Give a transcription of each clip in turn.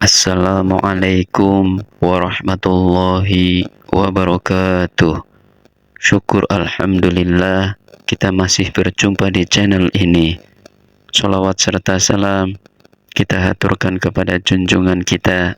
Assalamualaikum warahmatullahi wabarakatuh. Syukur alhamdulillah kita masih berjumpa di channel ini. Sholawat serta salam kita haturkan kepada junjungan kita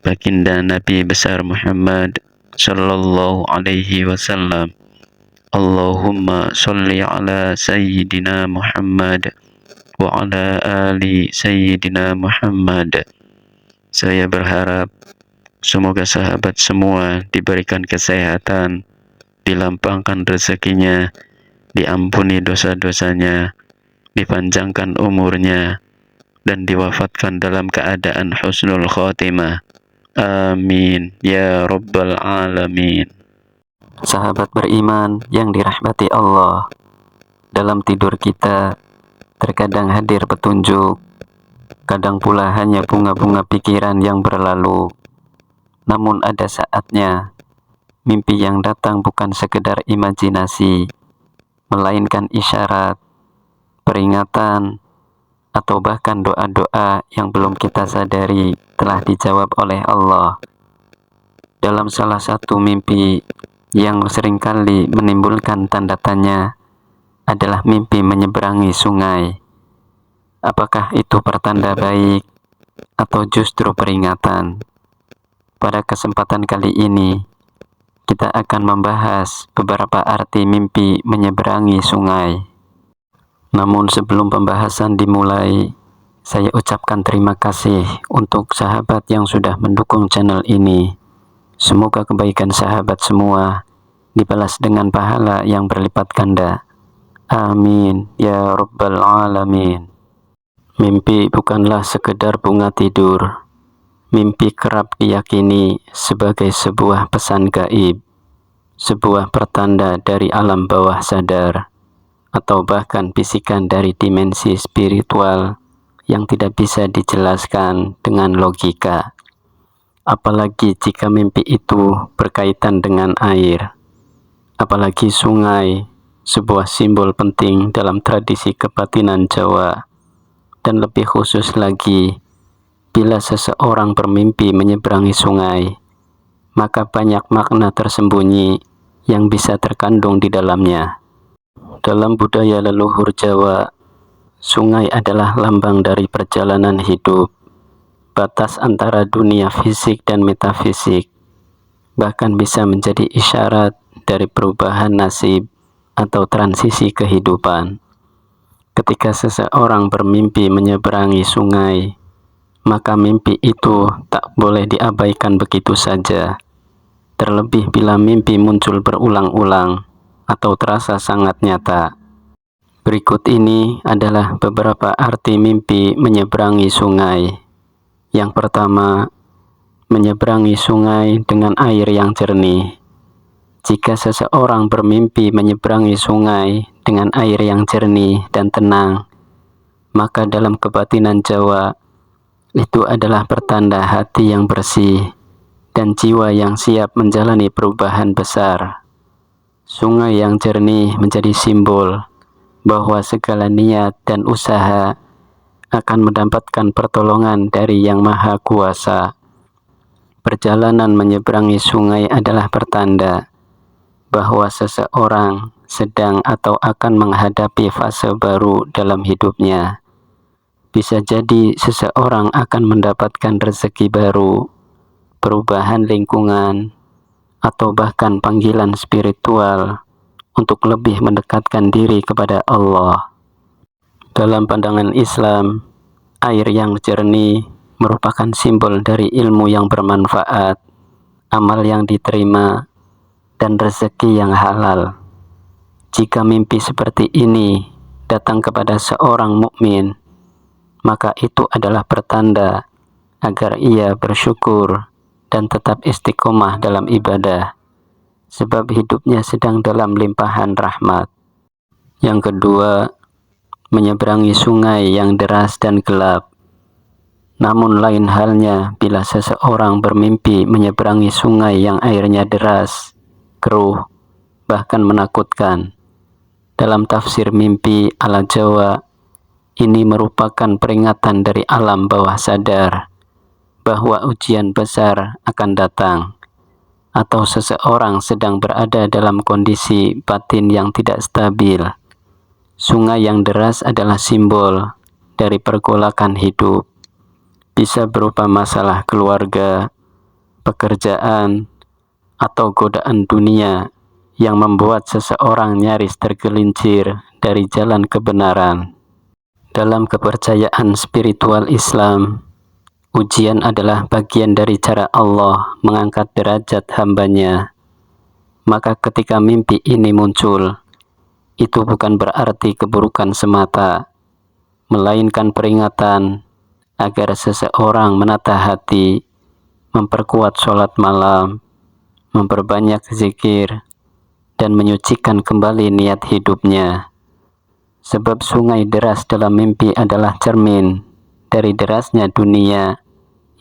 baginda Nabi besar Muhammad sallallahu alaihi wasallam. Allahumma sholli ala sayyidina Muhammad wa ala ali sayyidina Muhammad. Saya berharap semoga sahabat semua diberikan kesehatan, dilapangkan rezekinya, diampuni dosa-dosanya, dipanjangkan umurnya, dan diwafatkan dalam keadaan husnul khotimah. Amin ya rabbal alamin. Sahabat beriman yang dirahmati Allah, dalam tidur kita terkadang hadir petunjuk, kadang pula hanya bunga-bunga pikiran yang berlalu. Namun ada saatnya mimpi yang datang bukan sekedar imajinasi, melainkan isyarat, peringatan, atau bahkan doa-doa yang belum kita sadari telah dijawab oleh Allah. Dalam salah satu mimpi yang seringkali menimbulkan tanda tanya adalah mimpi menyeberangi sungai. Apakah itu pertanda baik atau justru peringatan? Pada kesempatan kali ini, kita akan membahas beberapa arti mimpi menyeberangi sungai. Namun sebelum pembahasan dimulai, saya ucapkan terima kasih untuk sahabat yang sudah mendukung channel ini. Semoga kebaikan sahabat semua dibalas dengan pahala yang berlipat ganda. Amin ya rabbal alamin. Mimpi bukanlah sekedar bunga tidur. Mimpi kerap diyakini sebagai sebuah pesan gaib, sebuah pertanda dari alam bawah sadar, atau bahkan bisikan dari dimensi spiritual yang tidak bisa dijelaskan dengan logika. Apalagi jika mimpi itu berkaitan dengan air, apalagi sungai, sebuah simbol penting dalam tradisi kebatinan Jawa. Dan lebih khusus lagi, bila seseorang bermimpi menyeberangi sungai, maka banyak makna tersembunyi yang bisa terkandung di dalamnya. Dalam budaya leluhur Jawa, sungai adalah lambang dari perjalanan hidup, batas antara dunia fisik dan metafisik, bahkan bisa menjadi isyarat dari perubahan nasib atau transisi kehidupan. Ketika seseorang bermimpi menyeberangi sungai, maka mimpi itu tak boleh diabaikan begitu saja. Terlebih bila mimpi muncul berulang-ulang atau terasa sangat nyata. Berikut ini adalah beberapa arti mimpi menyeberangi sungai. Yang pertama, menyeberangi sungai dengan air yang jernih. Jika seseorang bermimpi menyeberangi sungai dengan air yang jernih dan tenang, maka dalam kebatinan Jawa, itu adalah pertanda hati yang bersih dan jiwa yang siap menjalani perubahan besar. Sungai yang jernih menjadi simbol bahwa segala niat dan usaha akan mendapatkan pertolongan dari Yang Maha Kuasa. Perjalanan menyeberangi sungai adalah pertanda bahwa seseorang sedang atau akan menghadapi fase baru dalam hidupnya. Bisa jadi seseorang akan mendapatkan rezeki baru, perubahan lingkungan, atau bahkan panggilan spiritual untuk lebih mendekatkan diri kepada Allah. Dalam pandangan Islam, air yang jernih merupakan simbol dari ilmu yang bermanfaat, amal yang diterima, dan rezeki yang halal. Jika mimpi seperti ini datang kepada seorang mukmin, maka itu adalah pertanda agar ia bersyukur dan tetap istiqomah dalam ibadah, sebab hidupnya sedang dalam limpahan rahmat. Yang kedua, menyeberangi sungai yang deras dan gelap. Namun lain halnya bila seseorang bermimpi menyeberangi sungai yang airnya deras, keruh, bahkan menakutkan. Dalam tafsir mimpi ala Jawa, ini merupakan peringatan dari alam bawah sadar bahwa ujian besar akan datang, atau seseorang sedang berada dalam kondisi batin yang tidak stabil. Sungai yang deras adalah simbol dari pergolakan hidup. Bisa berupa masalah keluarga, pekerjaan, atau godaan dunia yang membuat seseorang nyaris tergelincir dari jalan kebenaran. Dalam kepercayaan spiritual Islam, ujian adalah bagian dari cara Allah mengangkat derajat hambanya. Maka ketika mimpi ini muncul, itu bukan berarti keburukan semata, melainkan peringatan agar seseorang menata hati, memperkuat sholat malam, memperbanyak zikir, dan menyucikan kembali niat hidupnya. Sebab sungai deras dalam mimpi adalah cermin dari derasnya dunia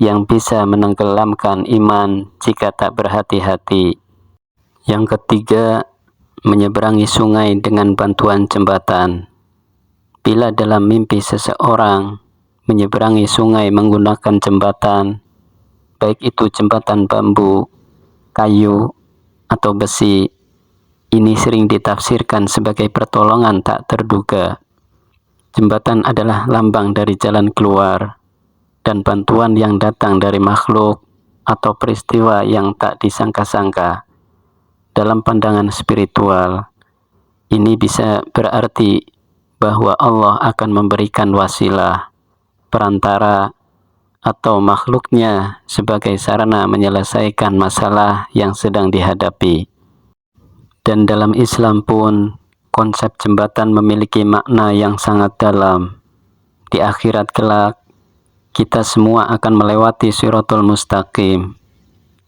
yang bisa menenggelamkan iman jika tak berhati-hati. Yang ketiga, menyeberangi sungai dengan bantuan jembatan. Bila dalam mimpi seseorang menyeberangi sungai menggunakan jembatan, baik itu jembatan bambu, kayu, atau besi, ini sering ditafsirkan sebagai pertolongan tak terduga. Jembatan adalah lambang dari jalan keluar dan bantuan yang datang dari makhluk atau peristiwa yang tak disangka-sangka. Dalam pandangan spiritual, ini bisa berarti bahwa Allah akan memberikan wasilah, perantara, atau makhluknya sebagai sarana menyelesaikan masalah yang sedang dihadapi. Dan dalam Islam pun, konsep jembatan memiliki makna yang sangat dalam. Di akhirat kelak, kita semua akan melewati Shirathul Mustaqim,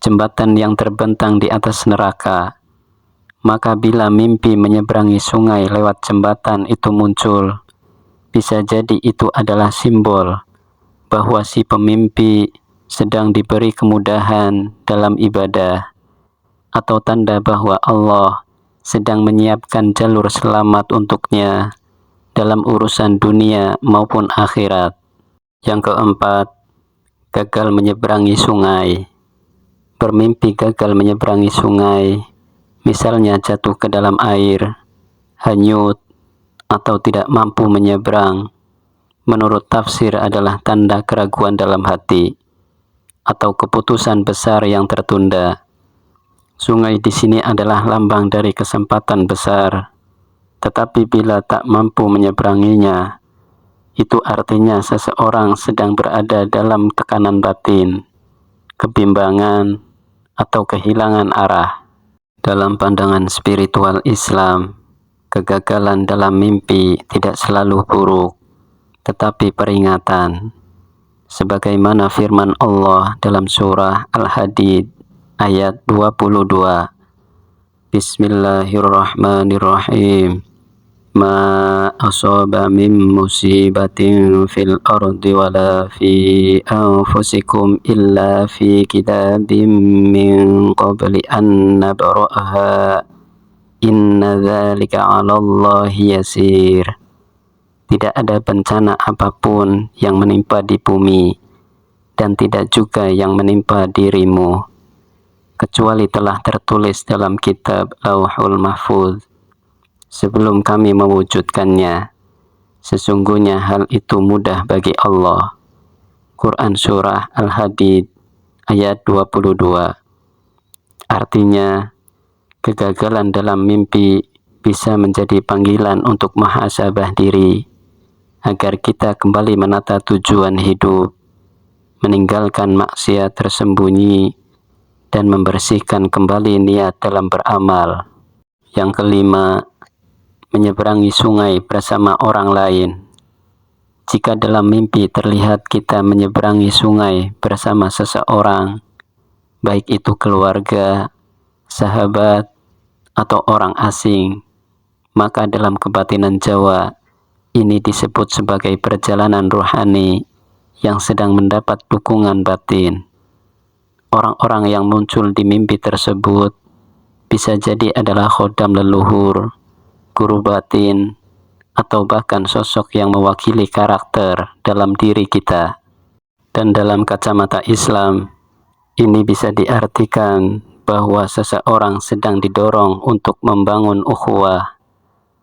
jembatan yang terbentang di atas neraka. Maka bila mimpi menyeberangi sungai lewat jembatan itu muncul, bisa jadi itu adalah simbol bahwa si pemimpi sedang diberi kemudahan dalam ibadah, atau tanda bahwa Allah sedang menyiapkan jalur selamat untuknya dalam urusan dunia maupun akhirat. Yang keempat, gagal menyeberangi sungai. Bermimpi gagal menyeberangi sungai, misalnya jatuh ke dalam air, hanyut, atau tidak mampu menyeberang, menurut tafsir adalah tanda keraguan dalam hati atau keputusan besar yang tertunda. Sungai di sini adalah lambang dari kesempatan besar, tetapi bila tak mampu menyeberanginya, itu artinya seseorang sedang berada dalam tekanan batin, kebimbangan, atau kehilangan arah. Dalam pandangan spiritual Islam, kegagalan dalam mimpi tidak selalu buruk, tetapi peringatan. Sebagaimana firman Allah dalam surah Al-Hadid ayat 22. Bismillahirrahmanirrahim. Ma asaba min musibatin fil ardi wala fi anfusikum illa fi kitabim min qabli an nabra'aha. Inna dzalika 'ala Allahi yasir. Tidak ada bencana apapun yang menimpa di bumi dan tidak juga yang menimpa dirimu, kecuali telah tertulis dalam kitab Lauhul Mahfuz sebelum kami mewujudkannya. Sesungguhnya hal itu mudah bagi Allah. Quran Surah Al-Hadid ayat 22. Artinya, kegagalan dalam mimpi bisa menjadi panggilan untuk muhasabah diri, agar kita kembali menata tujuan hidup, meninggalkan maksiat tersembunyi, dan membersihkan kembali niat dalam beramal. Yang kelima, menyeberangi sungai bersama orang lain. Jika dalam mimpi terlihat kita menyeberangi sungai bersama seseorang, baik itu keluarga, sahabat, atau orang asing, maka dalam kebatinan Jawa, ini disebut sebagai perjalanan rohani yang sedang mendapat dukungan batin. Orang-orang yang muncul di mimpi tersebut bisa jadi adalah khodam leluhur, guru batin, atau bahkan sosok yang mewakili karakter dalam diri kita. Dan dalam kacamata Islam, ini bisa diartikan bahwa seseorang sedang didorong untuk membangun ukhuwah,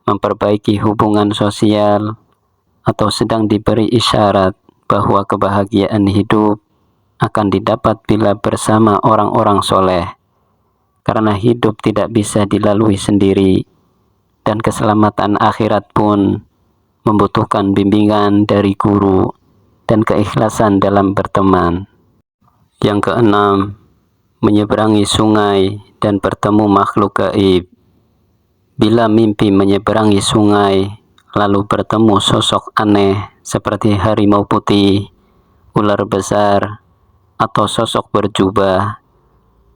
memperbaiki hubungan sosial, atau sedang diberi isyarat bahwa kebahagiaan hidup akan didapat bila bersama orang-orang soleh, karena hidup tidak bisa dilalui sendiri, dan keselamatan akhirat pun membutuhkan bimbingan dari guru dan keikhlasan dalam berteman. Yang keenam, menyeberangi sungai dan bertemu makhluk gaib. Bila mimpi menyeberangi sungai, lalu bertemu sosok aneh seperti harimau putih, ular besar, atau sosok berjubah,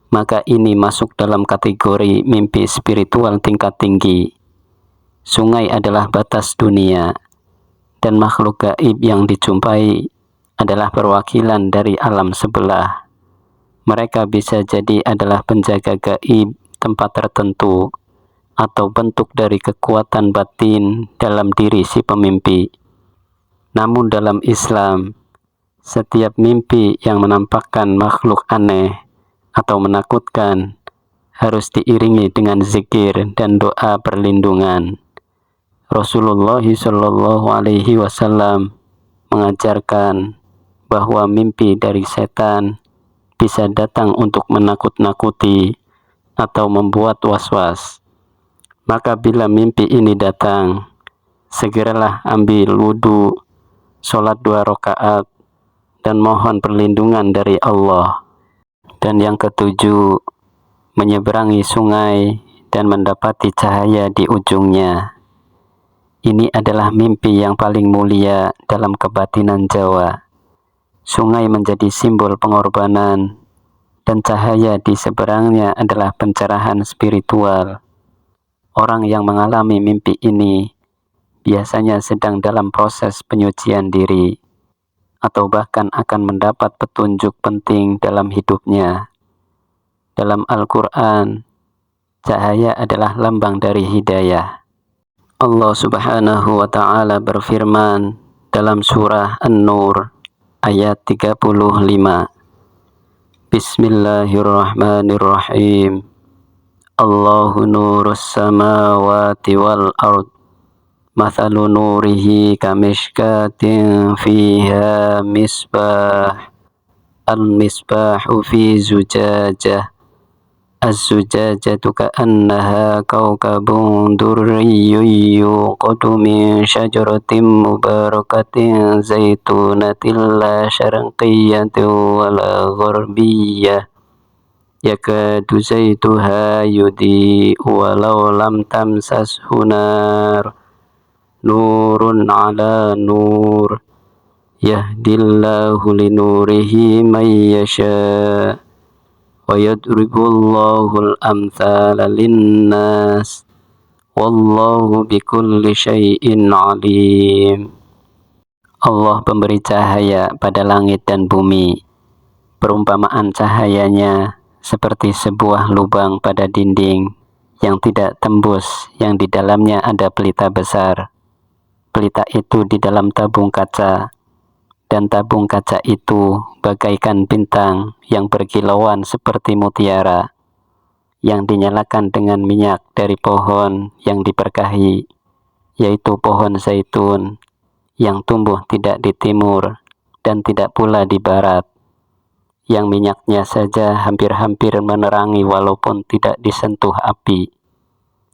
maka ini masuk dalam kategori mimpi spiritual tingkat tinggi. Sungai adalah batas dunia, dan makhluk gaib yang dijumpai adalah perwakilan dari alam sebelah. Mereka bisa jadi adalah penjaga gaib tempat tertentu, atau bentuk dari kekuatan batin dalam diri si pemimpi. Namun dalam Islam, setiap mimpi yang menampakkan makhluk aneh atau menakutkan harus diiringi dengan zikir dan doa perlindungan. Rasulullah SAW mengajarkan bahwa mimpi dari setan bisa datang untuk menakut-nakuti atau membuat was-was. Maka bila mimpi ini datang, segeralah ambil wudhu, sholat 2 rakaat, dan mohon perlindungan dari Allah. Dan yang ketujuh, menyeberangi sungai dan mendapati cahaya di ujungnya. Ini adalah mimpi yang paling mulia dalam kebatinan Jawa. Sungai menjadi simbol pengorbanan, dan cahaya di seberangnya adalah pencerahan spiritual. Orang yang mengalami mimpi ini biasanya sedang dalam proses penyucian diri, atau bahkan akan mendapat petunjuk penting dalam hidupnya. Dalam Al-Quran, cahaya adalah lambang dari hidayah. Allah Subhanahu wa Ta'ala berfirman dalam surah An-Nur ayat 35. Bismillahirrahmanirrahim. Allahu nurus samawati wal ard. Mathalu nurihi kamishkatin fiha misbah. Al-misbahu fi zujajah. Az-zujajatu ka'annaha kawkabun durriyyun yuqadu min syajaratin mubarakatin zaitunatin la syarqiyyatin wala gharbiyyah yakadu zaituha yudhi'u walau lam tamsashu nar nurun ala nur yahdillahu linurihi man yasha' wa yadribullahul amthala linnas wallahu bikulli syai'in alim. Allah pemberi cahaya pada langit dan bumi. Perumpamaan cahayanya seperti sebuah lubang pada dinding yang tidak tembus, yang di dalamnya ada pelita besar. Pelita itu di dalam tabung kaca, dan tabung kaca itu bagaikan bintang yang berkilauan seperti mutiara, yang dinyalakan dengan minyak dari pohon yang diberkahi, yaitu pohon zaitun, yang tumbuh tidak di timur dan tidak pula di barat, yang minyaknya saja hampir-hampir menerangi walaupun tidak disentuh api.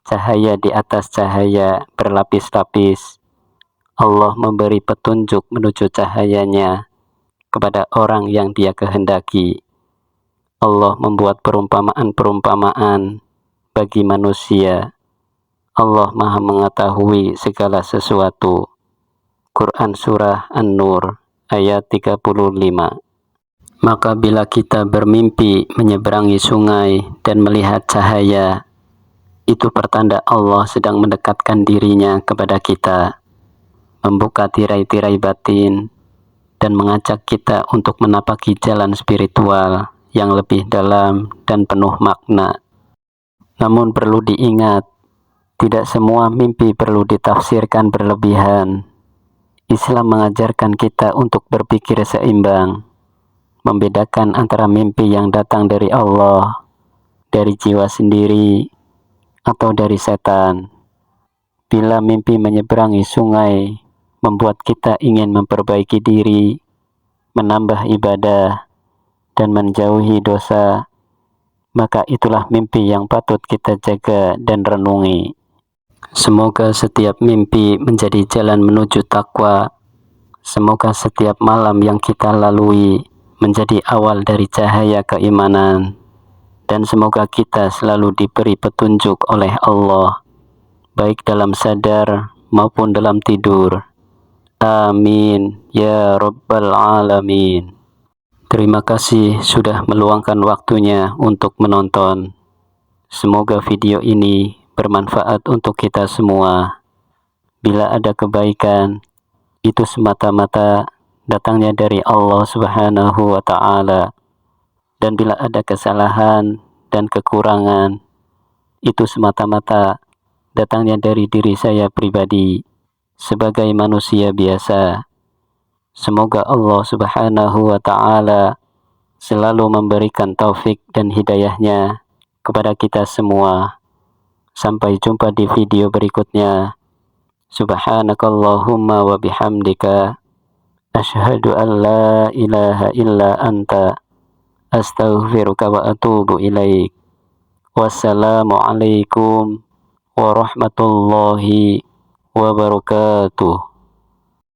Cahaya di atas cahaya berlapis-lapis. Allah memberi petunjuk menuju cahayanya kepada orang yang Dia kehendaki. Allah membuat perumpamaan-perumpamaan bagi manusia. Allah Maha mengetahui segala sesuatu. Quran Surah An-Nur ayat 35. Maka bila kita bermimpi menyeberangi sungai dan melihat cahaya, itu pertanda Allah sedang mendekatkan dirinya kepada kita, membuka tirai-tirai batin, dan mengajak kita untuk menapaki jalan spiritual yang lebih dalam dan penuh makna. Namun perlu diingat, tidak semua mimpi perlu ditafsirkan berlebihan. Islam mengajarkan kita untuk berpikir seimbang, membedakan antara mimpi yang datang dari Allah, dari jiwa sendiri, atau dari setan. Bila mimpi menyeberangi sungai, membuat kita ingin memperbaiki diri, menambah ibadah, dan menjauhi dosa, maka itulah mimpi yang patut kita jaga dan renungi. Semoga setiap mimpi menjadi jalan menuju takwa. Semoga setiap malam yang kita lalui menjadi awal dari cahaya keimanan, dan semoga kita selalu diberi petunjuk oleh Allah, baik dalam sadar maupun dalam tidur. Amin ya rabbal alamin. Terima kasih sudah meluangkan waktunya untuk menonton. Semoga video ini bermanfaat untuk kita semua. Bila ada kebaikan, itu semata-mata datangnya dari Allah Subhanahu wa Ta'ala, dan bila ada kesalahan dan kekurangan, itu semata-mata datangnya dari diri saya pribadi sebagai manusia biasa. Semoga Allah Subhanahu wa Ta'ala selalu memberikan taufik dan hidayahnya kepada kita semua. Sampai jumpa di video berikutnya. Subhanakallahumma wa bihamdika, asyhadu an la ilaha illa anta, astaghfiruka wa atubu ilaik. Wassalamualaikum warahmatullahi wabarakatuh.